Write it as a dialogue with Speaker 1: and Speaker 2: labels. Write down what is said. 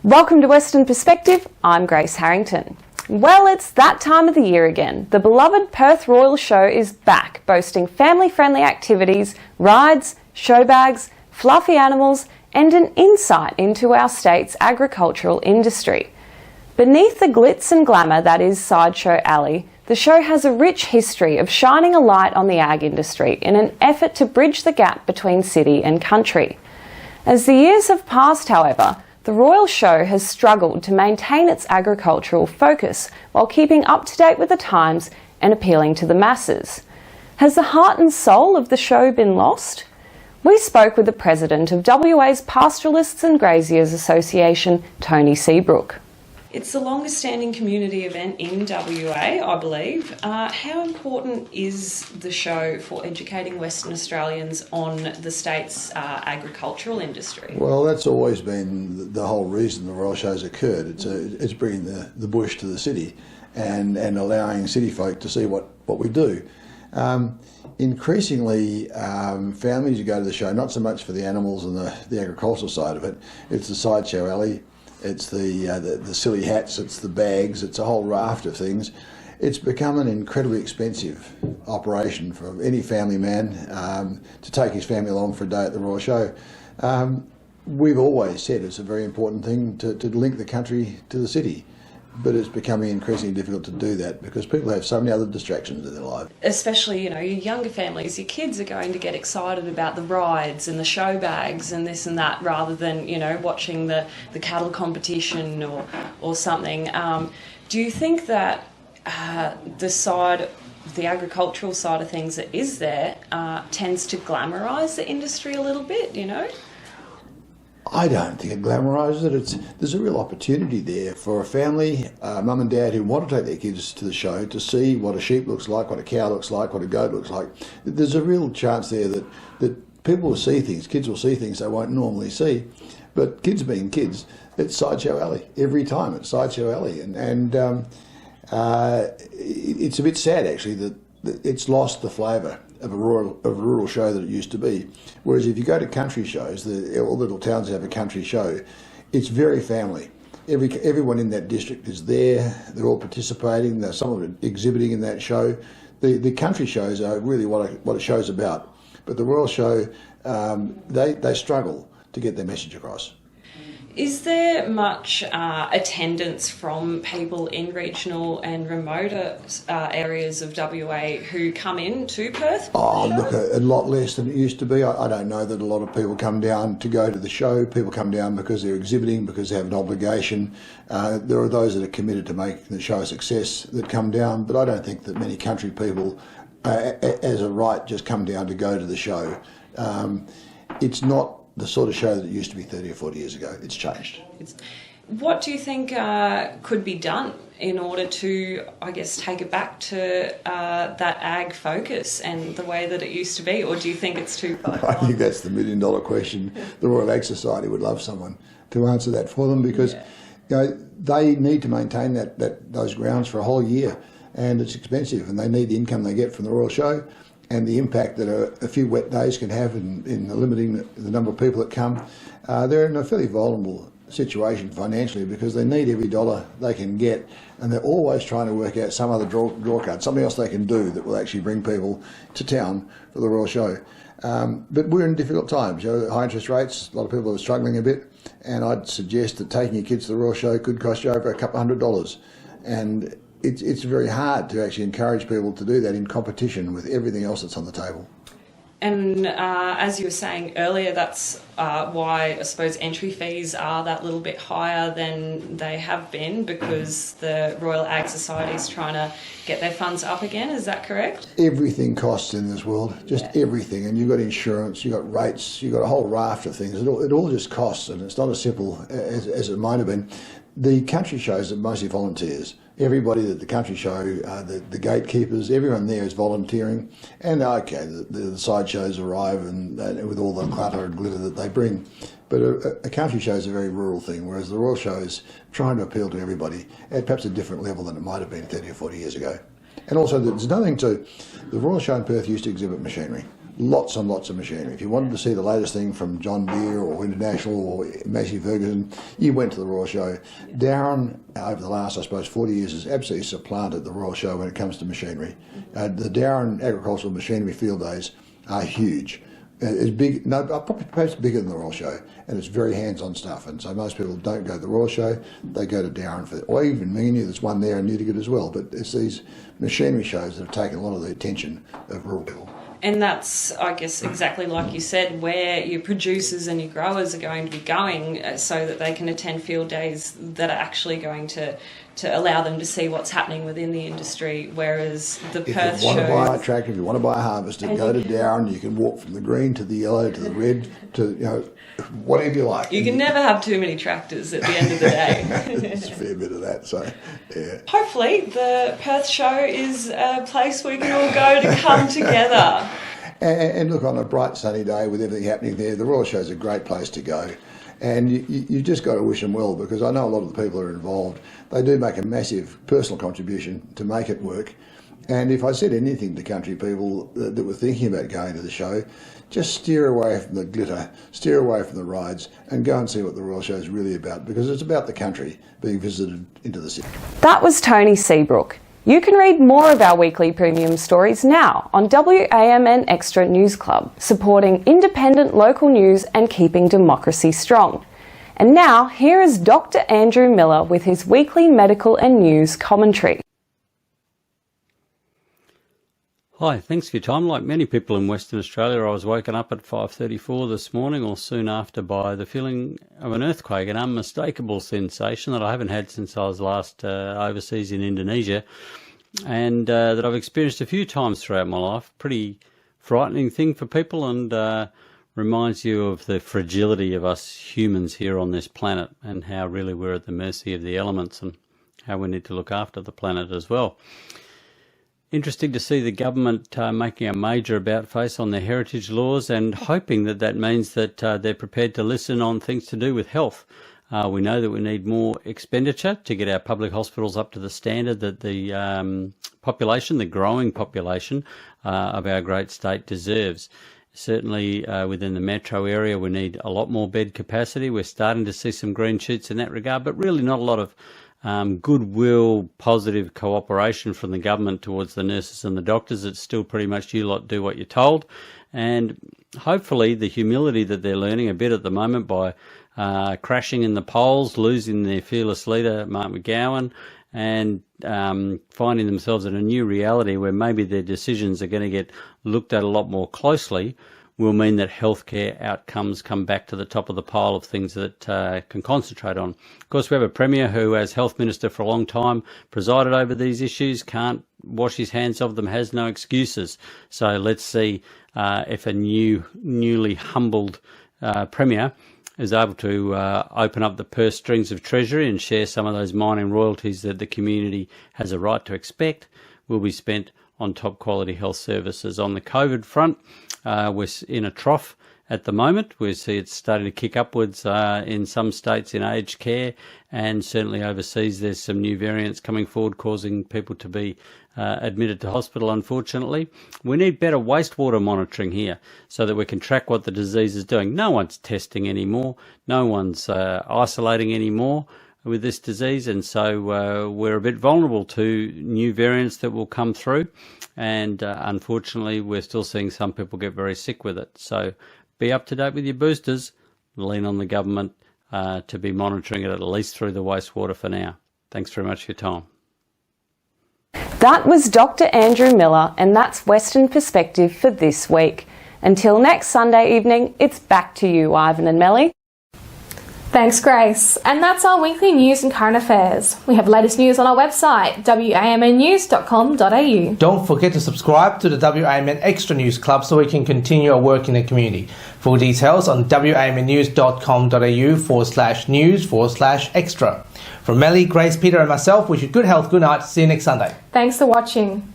Speaker 1: Welcome to Western Perspective, I'm Grace Harrington. Well, it's that time of the year again. The beloved Perth Royal Show is back, boasting family-friendly activities, rides, show bags, fluffy animals, and an insight into our state's agricultural industry. Beneath the glitz and glamour that is Sideshow Alley, the show has a rich history of shining a light on the ag industry in an effort to bridge the gap between city and country. As the years have passed, however, the Royal Show has struggled to maintain its agricultural focus while keeping up to date with the times and appealing to the masses. Has the heart and soul of the show been lost? We spoke with the president of WA's Pastoralists and Graziers Association, Tony Seabrook. It's the longest standing community event in WA, I believe. How important is the show for educating Western Australians on the state's agricultural industry?
Speaker 2: Well, that's always been the whole reason the Royal Show's occurred. It's bringing the bush to the city and allowing city folk to see what we do. Increasingly, families who go to the show, not so much for the animals and the agricultural side of it, it's the Sideshow Alley. It's the silly hats, it's the bags, it's a whole raft of things. It's become an incredibly expensive operation for any family man to take his family along for a day at the Royal Show. We've always said it's a very important thing to link the country to the city, but it's becoming increasingly difficult to do that because people have so many other distractions in their life.
Speaker 1: Especially, your younger families, your kids are going to get excited about the rides and the show bags and this and that rather than, watching the cattle competition or something. Do you think that the agricultural side of things that is there tends to glamorise the industry a little bit,
Speaker 2: I don't think it glamorises it. There's a real opportunity there for a family, mum and dad who want to take their kids to the show to see what a sheep looks like, what a cow looks like, what a goat looks like. There's a real chance there that people will see things, kids will see things they won't normally see. But kids being kids, it's Sideshow Alley. Every time it's Sideshow Alley. And it's a bit sad actually that it's lost the flavour of a rural show that it used to be. Whereas if you go to country shows, all little towns have a country show, it's very family. Everyone in that district is there, they're all participating, some of it exhibiting in that show. The country shows are really what a show's about. But the Royal Show, they struggle to get their message across.
Speaker 1: Is there much attendance from people in regional and remoter areas of WA who come in to Perth?
Speaker 2: Oh, look, a lot less than it used to be. I don't know that a lot of people come down to go to the show. People come down because they're exhibiting, because they have an obligation. There are those that are committed to making the show a success that come down, but I don't think that many country people, as a right, just come down to go to the show. It's not the sort of show that it used to be 30 or 40 years ago. It's changed.
Speaker 1: What do you think could be done in order to, take it back to that ag focus and the way that it used to be? Or do you think it's too far?
Speaker 2: I think that's the million-dollar question. The Royal Ag Society would love someone to answer that for them because they need to maintain those grounds for a whole year, and it's expensive, and they need the income they get from the Royal Show and the impact that a few wet days can have in limiting the number of people that come. They're in a fairly vulnerable situation financially because they need every dollar they can get, and they're always trying to work out some other draw card, something else they can do that will actually bring people to town for the Royal Show. But we're in difficult times. High interest rates, a lot of people are struggling a bit, and I'd suggest that taking your kids to the Royal Show could cost you over $200. And it's very hard to actually encourage people to do that in competition with everything else that's on the table.
Speaker 1: And as you were saying earlier, that's why I suppose entry fees are that little bit higher than they have been, because the Royal Ag Society is trying to get their funds up again. Is that correct?
Speaker 2: Everything costs in this world, just everything. And you've got insurance, you've got rates, you've got a whole raft of things. It all just costs, and it's not as simple as it might have been. The country shows are mostly volunteers. Everybody at the country show, the gatekeepers, everyone there is volunteering. And the side shows arrive and with all the clutter and glitter that they bring. But a country show is a very rural thing, whereas the Royal Show is trying to appeal to everybody at perhaps a different level than it might have been 30 or 40 years ago. And also, there's nothing to... The Royal Show in Perth used to exhibit machinery. lots and lots of machinery. If you wanted to see the latest thing from John Deere or International or Massey Ferguson, you went to the Royal Show. Darren, over the last, I suppose, 40 years, has absolutely supplanted the Royal Show when it comes to machinery. The Darren Agricultural Machinery Field Days are huge. It's big, no, probably perhaps bigger than the Royal Show, and it's very hands-on stuff. And so most people don't go to the Royal Show; they go to Darren for, or even Minginu. There's one there in Newdigate as well. But it's these machinery shows that have taken a lot of the attention of rural people.
Speaker 3: And that's, I guess, exactly like you said, where your producers and your growers are going to be going so that they can attend field days that are actually going to allow them to see what's happening within the industry, whereas the Perth show...
Speaker 2: If you want to buy a tractor, if you want to buy a harvester, go to Darren. You can walk from the green to the yellow to the red to, whatever you like.
Speaker 3: You can never have too many tractors at the end of the day.
Speaker 2: There's a fair bit of that, so, yeah.
Speaker 3: Hopefully the Perth show is a place we can all go to come together.
Speaker 2: And look, on a bright sunny day with everything happening there, the Royal Show is a great place to go. And you just got to wish them well, because I know a lot of the people who are involved, they do make a massive personal contribution to make it work. And if I said anything to country people that were thinking about going to the show, just steer away from the glitter, steer away from the rides, and go and see what the Royal Show is really about, because it's about the country being visited into the city.
Speaker 1: That was Tony Seabrook. You can read more of our weekly premium stories now on WAMN Extra News Club, supporting independent local news and keeping democracy strong. And now, here is Dr. Andrew Miller with his weekly medical and news commentary.
Speaker 4: Hi, thanks for your time. Like many people in Western Australia, I was woken up at 5:34 this morning or soon after by the feeling of an earthquake, an unmistakable sensation that I haven't had since I was last overseas in Indonesia, and that I've experienced a few times throughout my life. Pretty frightening thing for people, and reminds you of the fragility of us humans here on this planet, and how really we're at the mercy of the elements, and how we need to look after the planet as well. Interesting to see the government making a major about-face on their heritage laws, and hoping that that means that they're prepared to listen on things to do with health. We know that we need more expenditure to get our public hospitals up to the standard that the population, the growing population of our great state deserves. Certainly within the metro area, we need a lot more bed capacity. We're starting to see some green shoots in that regard, but really not a lot of goodwill, positive cooperation from the government towards the nurses and the doctors. It's still pretty much you lot do what you're told. And hopefully the humility that they're learning a bit at the moment by crashing in the polls, losing their fearless leader, Mark McGowan, and finding themselves in a new reality where maybe their decisions are going to get looked at a lot more closely, will mean that healthcare outcomes come back to the top of the pile of things that can concentrate on. Of course, we have a Premier who, as Health Minister for a long time, presided over these issues, can't wash his hands of them, has no excuses. So let's see if a newly humbled Premier is able to open up the purse strings of Treasury and share some of those mining royalties that the community has a right to expect will be spent on top quality health services. On the COVID front, we're in a trough at the moment. We see it's starting to kick upwards in some states in aged care, and certainly overseas there's some new variants coming forward causing people to be admitted to hospital, unfortunately. We need better wastewater monitoring here so that we can track what the disease is doing. No one's testing anymore. No one's isolating anymore with this disease, and so we're a bit vulnerable to new variants that will come through, and unfortunately we're still seeing some people get very sick with it. So be up to date with your boosters, lean on the government to be monitoring it at least through the wastewater for now. Thanks very much for your time.
Speaker 1: That was Dr. Andrew Miller, and that's Western Perspective for this week. Until next Sunday evening, it's back to you, Ivan and Melly.
Speaker 5: Thanks, Grace. And that's our weekly news and current affairs. We have latest news on our website, wamnnews.com.au.
Speaker 6: Don't forget to subscribe to the WAMN Extra News Club so we can continue our work in the community. Full details on wamnnews.com.au/news/extra. From Melly, Grace, Peter and myself, wish you good health, good night. See you next Sunday.
Speaker 5: Thanks for watching.